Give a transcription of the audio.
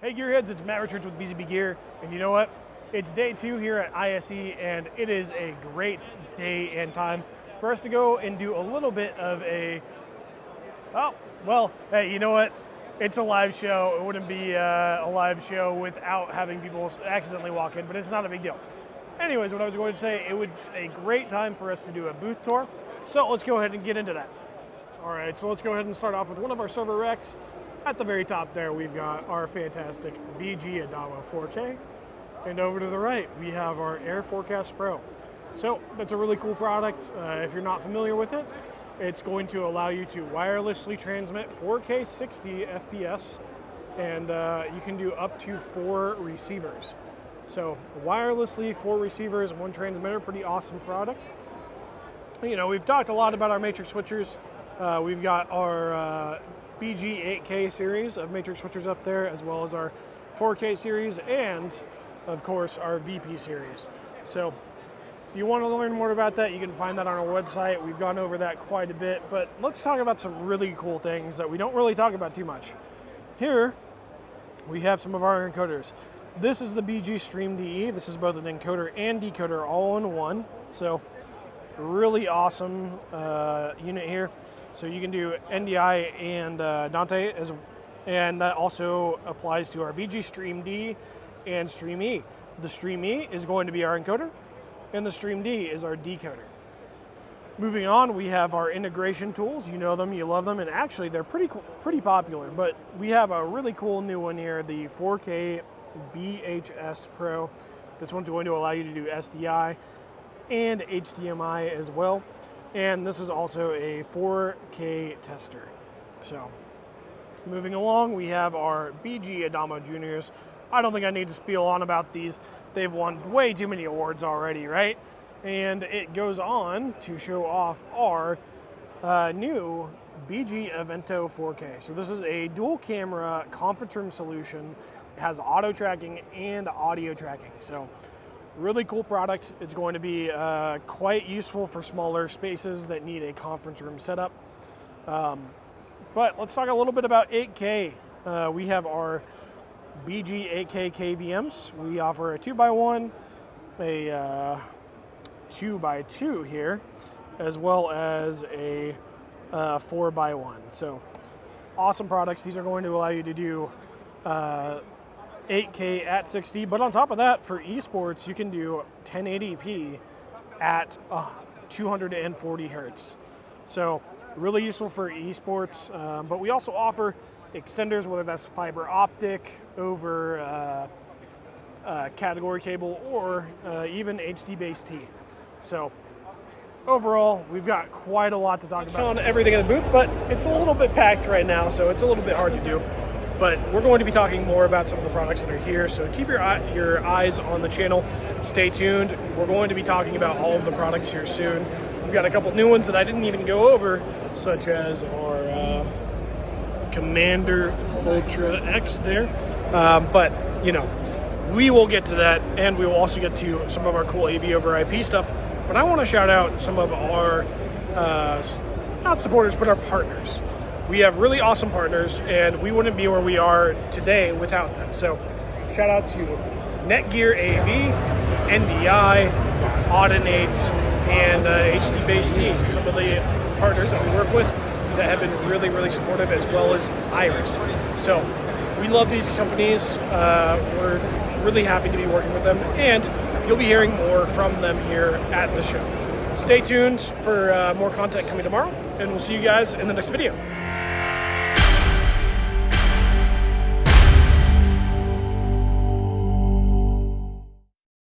Hey Gearheads, it's Matt Richards with BZBGEAR, and you know what? It's day 2 here at ISE, and it is a great day and time for us to go and do a little bit of a, hey, you know what? It's a live show. It wouldn't be a live show without having people accidentally walk in, but it's not a big deal. Anyways, what I was going to say, it was a great time for us to do a booth tour, so let's go ahead and get into that. All right, so let's go ahead and start off with one of our server racks. At the very top there, we've got our fantastic BG Adamo 4K. And over to the right, we have our Air4Kast Pro. So that's a really cool product. If you're not familiar with it, it's going to allow you to wirelessly transmit 4K 60 FPS, and you can do up to 4 receivers. So wirelessly, 4 receivers, 1 transmitter, pretty awesome product. You know, we've talked a lot about our matrix switchers. We've got our BG8K series of matrix switchers up there, as well as our 4K series, and of course our VP series. So if you want to learn more about that, you can find that on our website. We've gone over that quite a bit, but let's talk about some really cool things that we don't really talk about too much. Here we have some of our encoders. This is the BG Stream DE. This is both an encoder and decoder all in one. So really awesome unit here. So you can do NDI and Dante, and that also applies to our BG Stream D and Stream E. The Stream E is going to be our encoder, and the Stream D is our decoder. Moving on, we have our integration tools. You know them, you love them, and actually they're pretty popular. But we have a really cool new one here, the 4K BHS Pro. This one's going to allow you to do SDI and HDMI as well. And this is also a 4K tester. So, moving along, we have our BG Adamo Juniors. I don't think I need to spiel on about these. They've won way too many awards already, right? And it goes on to show off our new BG Aventto 4K. So this is a dual camera conference room solution. It has auto tracking and audio tracking. So really cool product. It's going to be quite useful for smaller spaces that need a conference room setup. But let's talk a little bit about 8K. We have our BG 8K KVMs. We offer a 2x1, a 2x2 here, as well as a 4x1. So awesome products. These are going to allow you to do 8K at 60, but on top of that, for esports, you can do 1080p at 240 hertz. So really useful for esports, but we also offer extenders, whether that's fiber optic over category cable or even HDBaseT. So overall, we've got quite a lot to talk about. Showing everything in the booth, but it's a little bit packed right now, so it's a little bit hard to do. But we're going to be talking more about some of the products that are here, so keep your eyes on the channel. Stay tuned. We're going to be talking about all of the products here soon. We've got a couple new ones that I didn't even go over, such as our Commander Ultra X there. But, you know, we will get to that, and we will also get to some of our cool AV over IP stuff. But I want to shout out some of our, not supporters, but our partners. We have really awesome partners, and we wouldn't be where we are today without them. So shout out to Netgear AV, NDI, Audinate, and HDBaseT, some of the partners that we work with that have been really, really supportive, as well as Iris. So we love these companies. We're really happy to be working with them, and you'll be hearing more from them here at the show. Stay tuned for more content coming tomorrow, and we'll see you guys in the next video.